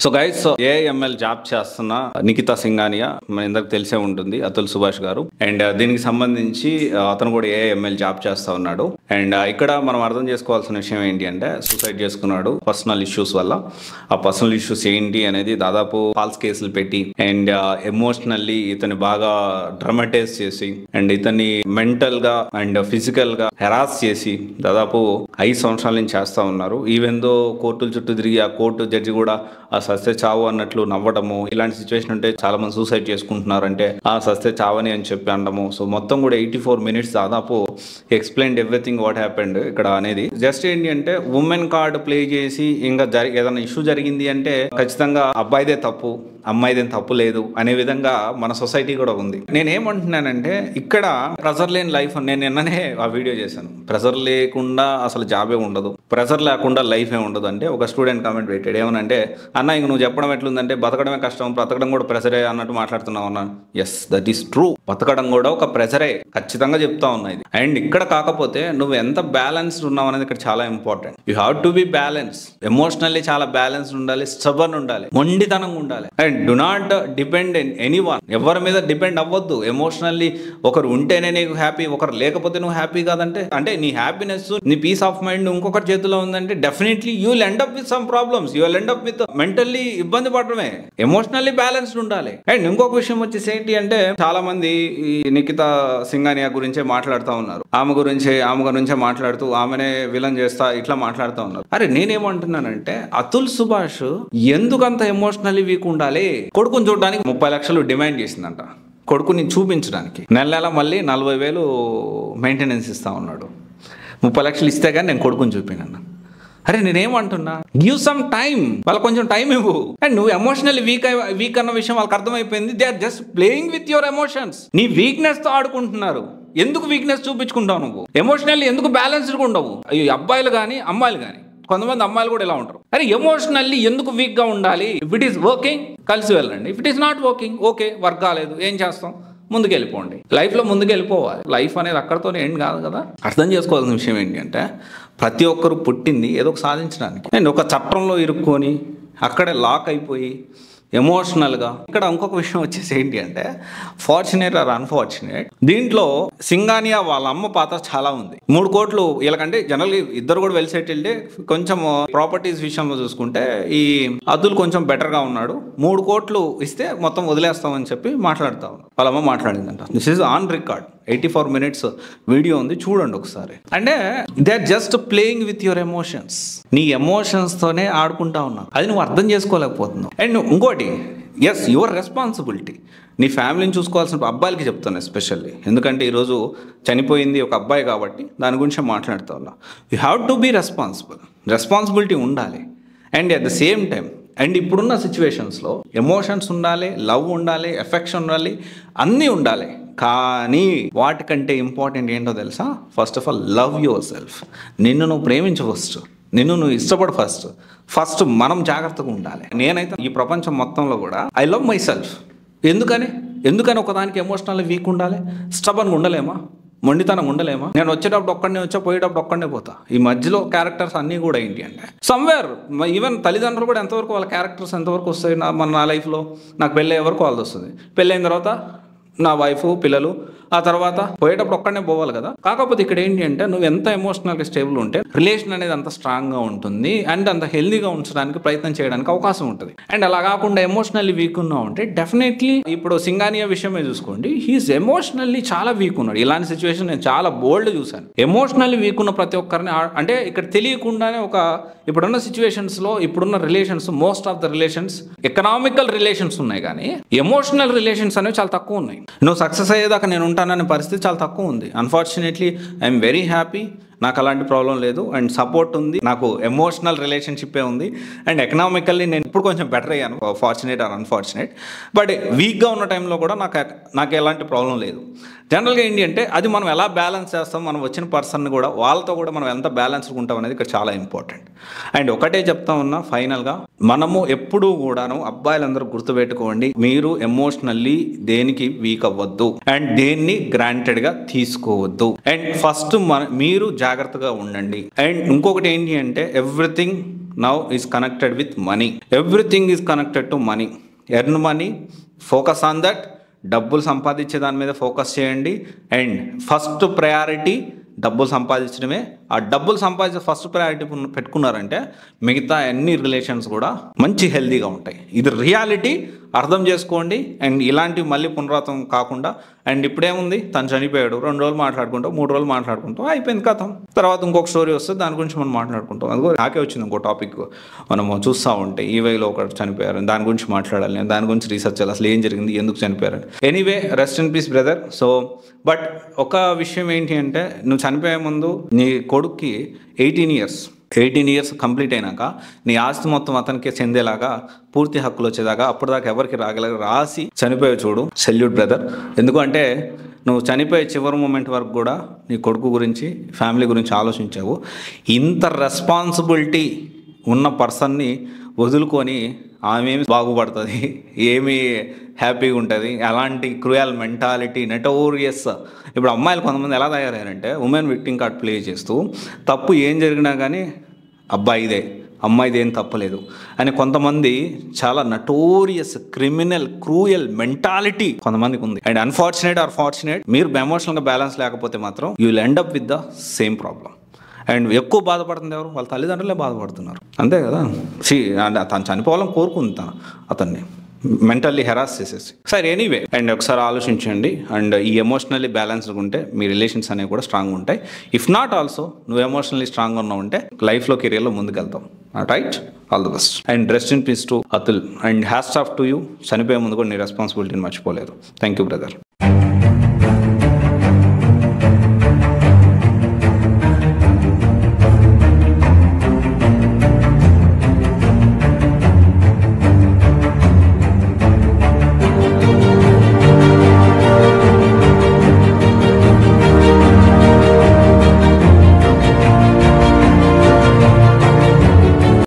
So guys, AIML job చేస్తున్న నిఖితా సింఘానియా మన అందరికి తెలిసే ఉంటుంది, అతుల్ సుభాష్ గారు. అండ్ దీనికి సంబంధించి అతను కూడా ఏఐఎంఎల్ జాబ్ చేస్తా ఉన్నాడు. అండ్ ఇక్కడ మనం అర్థం చేసుకోవాల్సిన విషయం ఏంటి అంటే, సూసైడ్ చేసుకున్నాడు పర్సనల్ ఇష్యూస్ వల్ల. ఆ పర్సనల్ ఇష్యూస్ ఏంటి అనేది దాదాపు ఫాల్స్ కేసులు పెట్టి అండ్ ఎమోషనల్లీ ఇతని బాగా డ్రమటైజ్ చేసి అండ్ ఇతన్ని మెంటల్ గా అండ్ ఫిజికల్ గా హెరాస్ చేసి దాదాపు 5 సంవత్సరాల నుంచి చేస్తా ఉన్నారు. ఈవెన్ దో కోర్టుల చుట్టూ తిరిగి ఆ కోర్టు జడ్జి కూడా ఆ సస్తే చావు అన్నట్లు నవ్వడము, ఇలాంటి సిచ్యువేషన్ ఉంటే చాలా మంది సూసైడ్ చేసుకుంటున్నారు అంటే ఆ సస్తే చావని అని చెప్పి అనడము. సో మొత్తం కూడా 84 minutes దాదాపు ఎక్స్ప్లెయిన్డ్ ఎవ్రీథింగ్ వాట్ హ్యాపెండ్ ఇక్కడ అనేది. జస్ట్ ఏంటి అంటే ఉమెన్ కార్డ్ ప్లే చేసి ఇంకా ఏదైనా ఇష్యూ జరిగింది అంటే ఖచ్చితంగా అబ్బాయిదే తప్పు, అమ్మాయిదేం తప్పు లేదు అనే విధంగా మన సొసైటీ కూడా ఉంది. నేనేమంటున్నానంటే ఇక్కడ ప్రెజర్ లేని లైఫ్, నేను నిన్ననే ఆ వీడియో చేశాను. ప్రెజర్ లేకుండా అసలు జాబే ఉండదు, ప్రెజర్ లేకుండా లైఫ్ ఏ ఉండదు అంటే ఒక స్టూడెంట్ కామెంట్ పెట్టాడు. ఏమనంటే, అన్న ఇంక నువ్వు చెప్పడం ఎట్లుందంటే బతకడమే కష్టం, బ్రతకడం కూడా ప్రెజరే అన్నట్టు మాట్లాడుతున్నావు అన్నాను. Yes, that is true. బతకడం కూడా ఒక ప్రెజరే, ఖచ్చితంగా చెప్తా ఉన్నాయి. అండ్ ఇక్కడ కాకపోతే నువ్వు ఎంత బ్యాలెన్స్డ్ ఉన్నావు అనేది ఇక్కడ చాలా important. You have to be balance. Emotionally చాలా బ్యాలెన్స్డ్ ఉండాలి, స్టబర్న్ ఉండాలి, మొండితనంగా ఉండాలి. And do not depend in anyone. ఎవరి మీద డిపెండ్ అవ్వద్దు. ఎమోషనల్లీ ఒకరు ఉంటేనే నీకు హ్యాపీ, ఒకరు లేకపోతే నువ్వు హ్యాపీ కాదంటే, అంటే నీ హ్యాపీనెస్, నీ పీస్ ఆఫ్ మైండ్ ఇంకొకరి చేతిలో ఉందంటే definitely you will end up with some problems. You will end up with mentally ఇబ్బంది పడడమే. ఎమోషనల్లీ బ్యాలెన్స్డ్ ఉండాలి. అండ్ ఇంకొక విషయం వచ్చేసి ఏంటి అంటే, చాలా మంది ఈ నిఖితా సింఘానియా గురించే మాట్లాడుతూ ఉన్నారు. ఆమె గురించే మాట్లాడుతూ ఆమెనే విలన్ చేస్తా ఇట్లా మాట్లాడుతూ ఉన్నారు. అరే నేనేమంటున్నానంటే, అతుల్ సుభాష్ ఎందుకంత ఎమోషనల్లీ వీక్ ఉండాలి? కొడుకుని చూడడానికి 30 లక్షలు డిమాండ్ చేసిందంట, కొడుకుని చూపించడానికి. నెల మళ్ళీ 40,000 మెయింటెనెన్స్ ఇస్తా ఉన్నాడు. 30 లక్షలు ఇస్తే కానీ నేను కొడుకుని చూపినన్నా. అరే నేనేమంటున్నా, గివ్ సమ్ టైమ్, వాళ్ళకి కొంచెం టైం ఇవ్వు. అండ్ నువ్వు ఎమోషనల్లీ వీక్ అన్న విషయం వాళ్ళకి అర్థమైపోయింది. They are just playing with your emotions. నీ వీక్నెస్ తో ఆడుకుంటున్నారు. ఎందుకు వీక్నెస్ చూపించుకుంటావు నువ్వు? ఎమోషనల్లీ ఎందుకు బ్యాలెన్స్డ్గా ఉండవు? అబ్బాయిలు కానీ అమ్మాయిలు కానీ, కొంతమంది అమ్మాయిలు కూడా ఇలా ఉంటారు. అరే ఎమోషనల్లీ ఎందుకు వీక్ గా ఉండాలి? ఇఫ్ ఇట్ ఈస్ వర్కింగ్ కలిసి వెళ్ళండి, if it is not working okay, work కాలేదు ఏం చేస్తాం, ముందుకెళ్ళిపోండి. లైఫ్లో ముందుకెళ్ళిపోవాలి. లైఫ్ అనేది అక్కడితోనే ఎండ్ కాదు కదా. అర్థం చేసుకోవాల్సిన విషయం ఏంటి అంటే, ప్రతి ఒక్కరు పుట్టింది ఏదో ఒక సాధించడానికి. అండ్ ఒక చట్టంలో ఇరుక్కొని అక్కడే లాక్ అయిపోయి ఎమోషనల్గా. ఇక్కడ ఇంకొక విషయం వచ్చేసి ఏంటి అంటే, ఫార్చునేట్ ఆర్ అన్ఫార్చునేట్, దీంట్లో సింఘానియా వాళ్ళ అమ్మ పాత్ర చాలా ఉంది. 3 కోట్లు వీళ్ళకంటే జనరల్గా ఇద్దరు కూడా వెల్ సెటిల్డ్. కొంచెం ప్రాపర్టీస్ విషయంలో చూసుకుంటే ఈ అతుల్ కొంచెం బెటర్గా ఉన్నాడు. 3 కోట్లు ఇస్తే మొత్తం వదిలేస్తామని చెప్పి మాట్లాడుతా ఉన్నాడు. వాళ్ళ అమ్మ మాట్లాడిందంట. This is on record. 84 minutes video ఉంది, చూడండి ఒకసారి. అంటే they are just playing with your emotions. నీ ఎమోషన్స్ తోనే ఆడుకుంటా ఉన్నావు. అది నువ్వు అర్థం చేసుకోలేకపోతున్నావు. అండ్ ఇంకోటి, ఎస్ యువర్ రెస్పాన్సిబిలిటీ. నీ ఫ్యామిలీని చూసుకోవాల్సిన అబ్బాయిలకి చెప్తాను ఎస్పెషల్లీ, ఎందుకంటే ఈరోజు చనిపోయింది ఒక అబ్బాయి కాబట్టి దాని గురించి మాట్లాడుతూ ఉన్నా. You have to be responsible. Responsibility ఉండాలి. And at the same time and ఇప్పుడున్న సిచ్యువేషన్స్లో ఎమోషన్స్ ఉండాలి, లవ్ ఉండాలి, ఎఫెక్షన్ ఉండాలి, అన్నీ ఉండాలి. కానీ వాటికంటే ఇంపార్టెంట్ ఏంటో తెలుసా? First of all love your self. నిన్ను నువ్వు ప్రేమించు ఫస్ట్, నిన్ను నువ్వు ఇష్టపడు ఫస్ట్ మనం జాగ్రత్తగా ఉండాలి. నేనైతే ఈ ప్రపంచం మొత్తంలో కూడా ఐ లవ్ మై సెల్ఫ్. ఎందుకని ఒకదానికి ఎమోషనల్ వీక్ ఉండాలి? స్టబన్గా ఉండలేమా? మొండితనం ఉండలేమా? నేను వచ్చేటప్పుడు ఒక్కడనే వచ్చా, పోయేటప్పుడు ఒక్కడనే పోతా. ఈ మధ్యలో క్యారెక్టర్స్ అన్నీ కూడా ఏంటి అంటే, సమ్వేర్ ఈవెన్ తల్లిదండ్రులు కూడా ఎంతవరకు వాళ్ళ క్యారెక్టర్స్ ఎంతవరకు వస్తాయి నా లైఫ్లో. నాకు పెళ్ళి ఎవరికి వాళ్ళది వస్తుంది. పెళ్ళైన తర్వాత నా వైఫ్, పిల్లలు, ఆ తర్వాత పోయేటప్పుడు ఒక్కడనే పోవాలి కదా. కాకపోతే ఇక్కడ ఏంటి అంటే, నువ్వు ఎంత ఎమోషనల్గా స్టేబుల్ ఉంటే రిలేషన్ అనేది అంత స్ట్రాంగ్గా ఉంటుంది అండ్ అంత హెల్దీగా ఉంచడానికి ప్రయత్నం చేయడానికి అవకాశం ఉంటుంది. అండ్ అలా కాకుండా ఎమోషనల్లీ వీక్ ఉన్నావు అంటే డెఫినెట్లీ, ఇప్పుడు సింఘానియా విషయమే చూసుకోండి, హీఈస్ ఎమోషనల్లీ చాలా వీక్ ఉన్నాడు. ఇలాంటి సిచ్యువేషన్ నేను చాలా బోల్డ్ చూశాను. ఎమోషనల్లీ వీక్ ఉన్న ప్రతి ఒక్కరిని అంటే ఇక్కడ తెలియకుండానే ఇప్పుడున్న సిచ్యువేషన్స్లో, ఇప్పుడున్న relations, most of the relations economical relations ఉన్నాయి, కానీ ఎమోషనల్ రిలేషన్స్ అనేవి చాలా తక్కువ ఉన్నాయి. నువ్వు సక్సెస్ అయ్యేదాకా నేను ఉంటాననే పరిస్థితి చాలా తక్కువ ఉంది. Unfortunately I'm very happy. నాకు అలాంటి ప్రాబ్లం లేదు అండ్ సపోర్ట్ ఉంది. నాకు ఎమోషనల్ రిలేషన్షిప్పే ఉంది అండ్ ఎకనామికల్లీ నేను ఇప్పుడు కొంచెం బెటర్ అయ్యాను, ఫార్చునేట్ ఆర్ అన్ఫార్చునేట్. బట్ వీక్గా ఉన్న టైంలో కూడా నాకు ఎలాంటి ప్రాబ్లం లేదు. జనరల్గా ఏంటి అంటే, అది మనం ఎలా బ్యాలెన్స్ చేస్తాం, మనం వచ్చిన పర్సన్ని కూడా వాళ్ళతో కూడా మనం ఎంత బ్యాలెన్స్గా ఉంటాం అనేది ఇక్కడ చాలా ఇంపార్టెంట్. అండ్ ఒకటే చెప్తా ఉన్నా ఫైనల్గా, మనము ఎప్పుడూ కూడాను అబ్బాయిలందరూ గుర్తుపెట్టుకోండి, మీరు ఎమోషనల్లీ దేనికి వీక్ అవ్వద్దు అండ్ దేన్ని గ్రాంటెడ్గా తీసుకోవద్దు. అండ్ ఫస్ట్ మీరు జాగ్రత్తగా ఉండండి. అండ్ ఇంకొకటి ఏంటి అంటే, everything now is connected with money. Everything is connected to money. Earn money, focus on that. డబ్బులు సంపాదించే దాని మీద ఫోకస్ చేయండి. అండ్ ఫస్ట్ ప్రయారిటీ డబ్బులు సంపాదించడమే. ఆ డబ్బులు సంపాదించే ఫస్ట్ ప్రయారిటీ పెట్టుకున్నారంటే మిగతా అన్ని రిలేషన్స్ కూడా మంచి హెల్తీగా ఉంటాయి. ఇది రియాలిటీ, అర్థం చేసుకోండి. అండ్ ఇలాంటివి మళ్ళీ పునరావృతం కాకుండా. అండ్ ఇప్పుడేముంది, తను చనిపోయాడు, 2 రోజులు మాట్లాడుకుంటాం, 3 రోజులు మాట్లాడుకుంటాం, అయిపోయింది కథం. తర్వాత ఇంకొక స్టోరీ వస్తే దాని గురించి మనం మాట్లాడుకుంటాం. అదిగో నాకే వచ్చింది ఇంకో టాపిక్, మనము చూస్తూ ఉంటే ఈ వేలో ఒకటి చనిపోయారు, దాని గురించి మాట్లాడాలి, నేను దాని గురించి రీసెర్చ్ చేయాలి, అసలు ఏం జరిగింది, ఎందుకు చనిపోయారు. Anyway, rest in piece brother. So but ఒక విషయం ఏంటి అంటే, నువ్వు చనిపోయే ముందు నీ కొడుక్కి 18 ఇయర్స్ కంప్లీట్ అయినాక నీ ఆస్తి మొత్తం అతనికే చెందేలాగా, పూర్తి హక్కులు వచ్చేదాకా, అప్పటిదాకా ఎవరికి రాసి చనిపోయే చూడు. Salute brother. ఎందుకంటే నువ్వు చనిపోయే చివరి మూమెంట్ వరకు కూడా నీ కొడుకు గురించి, ఫ్యామిలీ గురించి ఆలోచించావు. ఇంత రెస్పాన్సిబిలిటీ ఉన్న పర్సన్ని వదులుకొని ఆమె ఏమి బాగుపడుతుంది, ఏమి హ్యాపీగా ఉంటుంది, అలాంటి క్రూయల్ మెంటాలిటీ, నెటోరియస్. ఇప్పుడు అమ్మాయిలు కొంతమంది ఎలా తయారయ్యారంటే, ఉమెన్ విక్టింగ్ కార్డ్ ప్లే చేస్తూ తప్పు ఏం జరిగినా కానీ అబ్బాయిదే, అమ్మాయిది ఏం తప్పలేదు అని కొంతమంది చాలా నటోరియస్ క్రిమినల్ క్రూయల్ మెంటాలిటీ కొంతమందికి ఉంది. అండ్ అన్ఫార్చునేట్ ఆర్ ఫార్చునేట్, మీరు ఎమోషనల్గా బ్యాలెన్స్ లేకపోతే మాత్రం you will end up with the same problem. And ఎక్కువ బాధపడుతుంది ఎవరు, వాళ్ళ తల్లిదండ్రులే బాధపడుతున్నారు. అంతే కదా. తను చనిపోవాలని కోరుకుంది అతన్ని మెంటల్లీ హెరాస్ చేసేసి. సరే, ఎనీవే. అండ్ ఒకసారి ఆలోచించండి. అండ్ ఈ ఎమోషనల్లీ బ్యాలెన్స్డ్గా ఉంటే మీ రిలేషన్స్ అనేవి కూడా స్ట్రాంగ్ ఉంటాయి. ఇఫ్ నాట్ ఆల్సో నువ్వు ఎమోషనల్లీ స్ట్రాంగ్గా ఉన్నావు ఉంటే లైఫ్లో, కెరియర్లో ముందుకెళ్తాం. Right, all the best. And rest in peace to Atul. And hats off to you. చనిపోయే ముందు కూడా నీ రెస్పాన్సిబిలిటీని మర్చిపోలేదు. Thank you brother.